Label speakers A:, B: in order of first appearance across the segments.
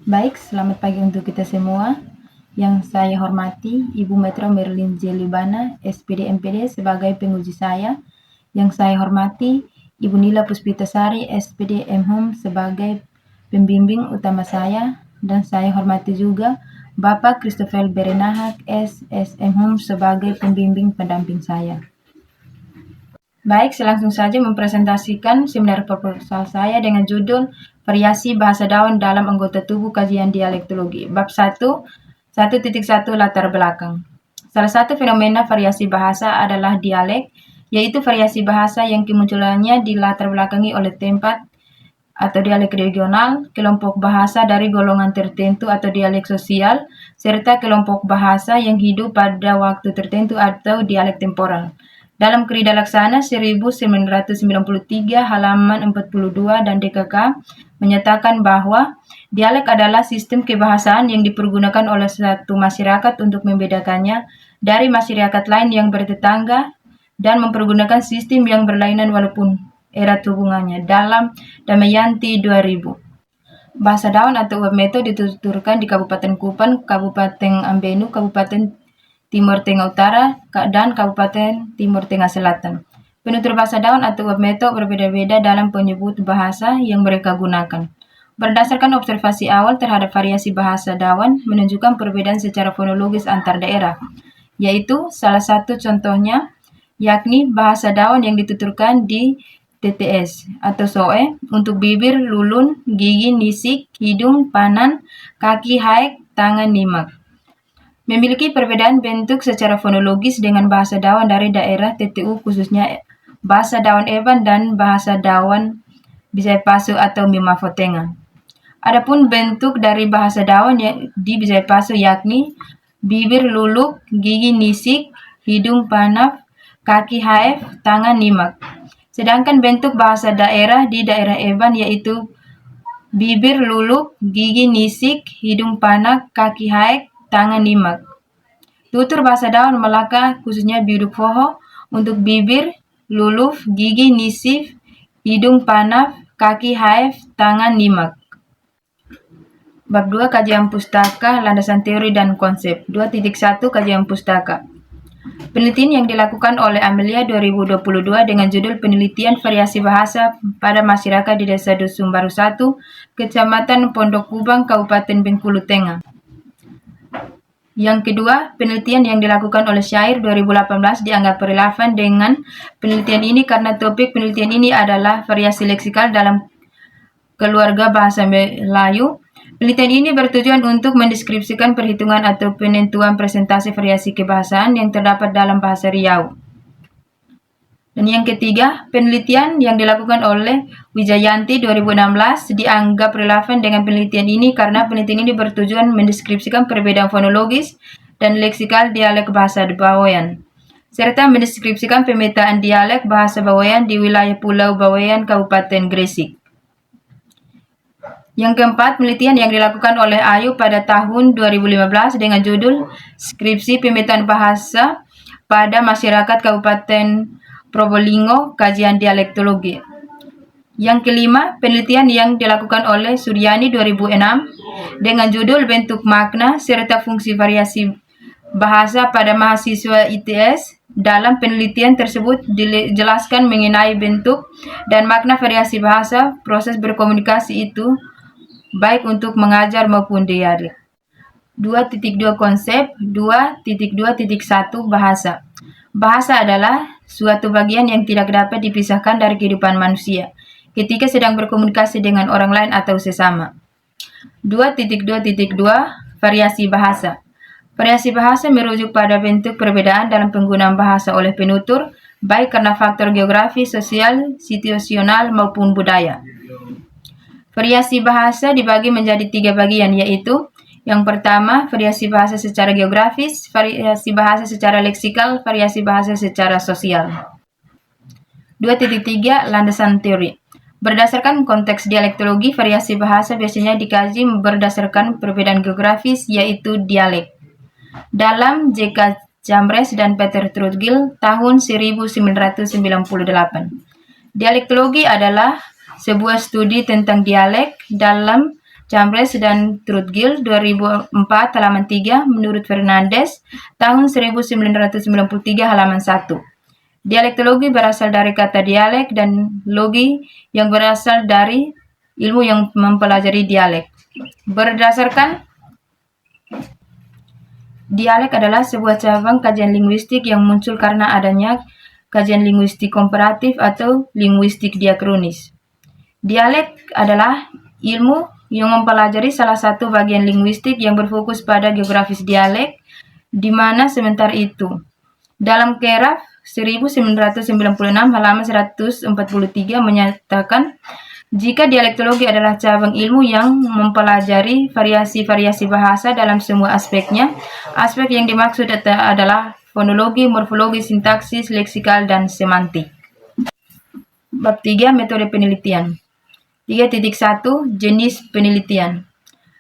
A: Baik, selamat pagi untuk kita semua. Yang saya hormati Ibu Metro Merlin Jelibana, SPD MPD sebagai penguji saya. Yang saya hormati Ibu Nila Puspitasari, SPD MHUM sebagai pembimbing utama saya. Dan saya hormati juga Bapak Christopher Berenahak, SSMHUM sebagai pembimbing pendamping saya. Baik, saya langsung saja mempresentasikan seminar proposal saya dengan judul Variasi Bahasa Dawan dalam Anggota Tubuh Kajian Dialektologi. Bab 1, 1.1 Latar Belakang. Salah satu fenomena variasi bahasa adalah dialek, yaitu variasi bahasa yang kemunculannya dilatar belakangi oleh tempat atau dialek regional, kelompok bahasa dari golongan tertentu atau dialek sosial, serta kelompok bahasa yang hidup pada waktu tertentu atau dialek temporal. Dalam Krida Laksana 1993 halaman 42 dan DKK menyatakan bahwa dialek adalah sistem kebahasaan yang dipergunakan oleh satu masyarakat untuk membedakannya dari masyarakat lain yang bertetangga dan mempergunakan sistem yang berlainan walaupun erat hubungannya. Dalam Damayanti 2000. Bahasa Dawan atau Webmeto dituturkan di Kabupaten Kupang, Kabupaten Ambenu, Kabupaten Timur Tengah Utara, dan Kabupaten Timur Tengah Selatan. Penutur bahasa Dawan atau Webmeto berbeda-beda dalam penyebut bahasa yang mereka gunakan. Berdasarkan observasi awal terhadap variasi bahasa Dawan menunjukkan perbedaan secara fonologis antar daerah, yaitu salah satu contohnya yakni bahasa Dawan yang dituturkan di TTS atau SOE untuk bibir, lulun, gigi, nisik, hidung, panan, kaki, haek, tangan, nimak. Memiliki perbedaan bentuk secara fonologis dengan bahasa Dawan dari daerah TTU khususnya bahasa Dawan Eban dan bahasa Dawan Bisaya Paso atau Mimafo Tengah. Adapun bentuk dari bahasa Dawan di Bisaya Paso yakni bibir luluk, gigi nisik, hidung panaf, kaki haef, tangan nimak. Sedangkan bentuk bahasa daerah di daerah Eban yaitu bibir luluk, gigi nisik, hidung panak, kaki haek, tangan nimak. Tutur bahasa Dawan Malaka khususnya Biuduk Foho untuk bibir, luluf, gigi nisif, hidung panaf, kaki haef, tangan nimak. Bab 2 Kajian Pustaka, Landasan Teori dan Konsep. 2.1 Kajian Pustaka. Penelitian yang dilakukan oleh Amelia 2022 dengan judul Penelitian Variasi Bahasa pada Masyarakat di Desa Dusun Baru 1, Kecamatan Pondok Kubang, Kabupaten Bengkulu Tengah. Yang kedua, penelitian yang dilakukan oleh Syair 2018 dianggap relevan dengan penelitian ini karena topik penelitian ini adalah variasi leksikal dalam keluarga bahasa Melayu. Penelitian ini bertujuan untuk mendeskripsikan perhitungan atau penentuan presentasi variasi kebahasaan yang terdapat dalam bahasa Riau. Dan yang ketiga, penelitian yang dilakukan oleh Wijayanti 2016 dianggap relevan dengan penelitian ini karena penelitian ini bertujuan mendeskripsikan perbedaan fonologis dan leksikal dialek bahasa Bawean, serta mendeskripsikan pemetaan dialek bahasa Bawean di wilayah Pulau Bawean, Kabupaten Gresik. Yang keempat, penelitian yang dilakukan oleh Ayu pada tahun 2015 dengan judul Skripsi Pemetaan Bahasa pada Masyarakat Kabupaten Probolinggo, Kajian Dialektologi. Yang kelima, penelitian yang dilakukan oleh Suryani 2006 dengan judul Bentuk Makna serta Fungsi Variasi Bahasa pada Mahasiswa ITS. Dalam penelitian tersebut dijelaskan mengenai bentuk dan makna variasi bahasa, proses berkomunikasi itu baik untuk mengajar maupun dialek. 2.2 Konsep. 2.2.1 Bahasa. Bahasa adalah suatu bagian yang tidak dapat dipisahkan dari kehidupan manusia ketika sedang berkomunikasi dengan orang lain atau sesama. 2.2.2 Variasi bahasa. Variasi bahasa merujuk pada bentuk perbedaan dalam penggunaan bahasa oleh penutur, baik karena faktor geografi, sosial, situasional maupun budaya. Variasi bahasa dibagi menjadi 3 bagian, yaitu yang pertama, variasi bahasa secara geografis, variasi bahasa secara leksikal, variasi bahasa secara sosial. 2.3 Landasan teori. Berdasarkan konteks dialektologi, variasi bahasa biasanya dikaji berdasarkan perbedaan geografis, yaitu dialek. Dalam J.K. Chambers dan Peter Trudgill tahun 1998. Dialektologi adalah sebuah studi tentang dialek dalam Chambers dan Trudgill 2004 halaman 3, menurut Fernandes tahun 1993 halaman 1. Dialektologi berasal dari kata dialek dan logi yang berasal dari ilmu yang mempelajari dialek. Berdasarkan dialek adalah sebuah cabang kajian linguistik yang muncul karena adanya kajian linguistik komparatif atau linguistik diakronis. Dialek adalah ilmu yang mempelajari salah satu bagian linguistik yang berfokus pada geografis dialek, di mana sementara itu, dalam Keraf 1996 halaman 143 menyatakan, jika dialektologi adalah cabang ilmu yang mempelajari variasi-variasi bahasa dalam semua aspeknya, aspek yang dimaksud adalah fonologi, morfologi, sintaksis, leksikal, dan semantik. Bab 3, metode penelitian. 3.1 Jenis penelitian.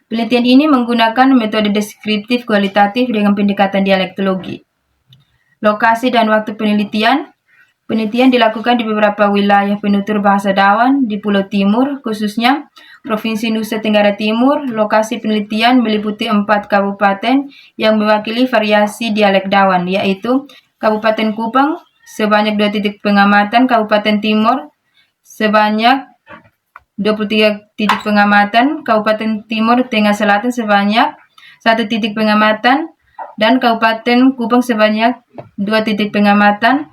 A: Penelitian ini menggunakan metode deskriptif kualitatif dengan pendekatan dialektologi. Lokasi dan waktu penelitian. Penelitian dilakukan di beberapa wilayah penutur bahasa Dawan di Pulau Timur, khususnya Provinsi Nusa Tenggara Timur. Lokasi penelitian meliputi 4 kabupaten yang mewakili variasi dialek Dawan, yaitu Kabupaten Kupang sebanyak 2 titik pengamatan, Kabupaten Timur sebanyak 23 titik pengamatan, Kabupaten Timur Tengah Selatan sebanyak 1 titik pengamatan, dan Kabupaten Kupang sebanyak 2 titik pengamatan,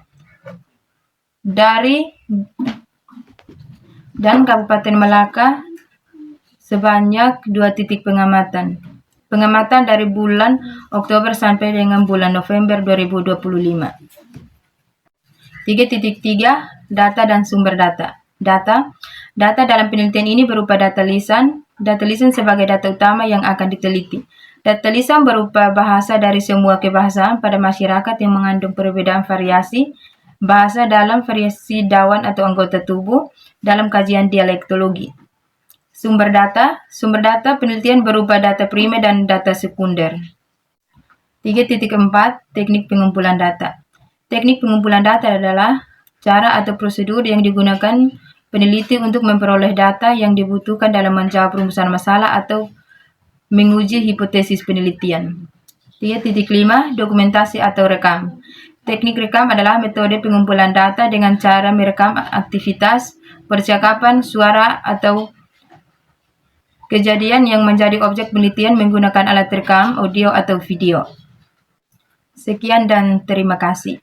A: dan Kabupaten Melaka sebanyak 2 titik pengamatan. Pengamatan dari bulan Oktober sampai dengan bulan November 2025. 3.3 Data dan sumber data. Data dalam penelitian ini berupa data lisan sebagai data utama yang akan diteliti. Data lisan berupa bahasa dari semua kebahasaan pada masyarakat yang mengandung perbedaan variasi bahasa dalam variasi Dawan atau anggota tubuh dalam kajian dialektologi. Sumber data penelitian berupa data primer dan data sekunder. 3.4 Teknik pengumpulan data. Teknik pengumpulan data adalah cara atau prosedur yang digunakan peneliti untuk memperoleh data yang dibutuhkan dalam menjawab rumusan masalah atau menguji hipotesis penelitian. 3.5 Dokumentasi atau rekam. Teknik rekam adalah metode pengumpulan data dengan cara merekam aktivitas, percakapan, suara, atau kejadian yang menjadi objek penelitian menggunakan alat rekam, audio, atau video. Sekian dan terima kasih.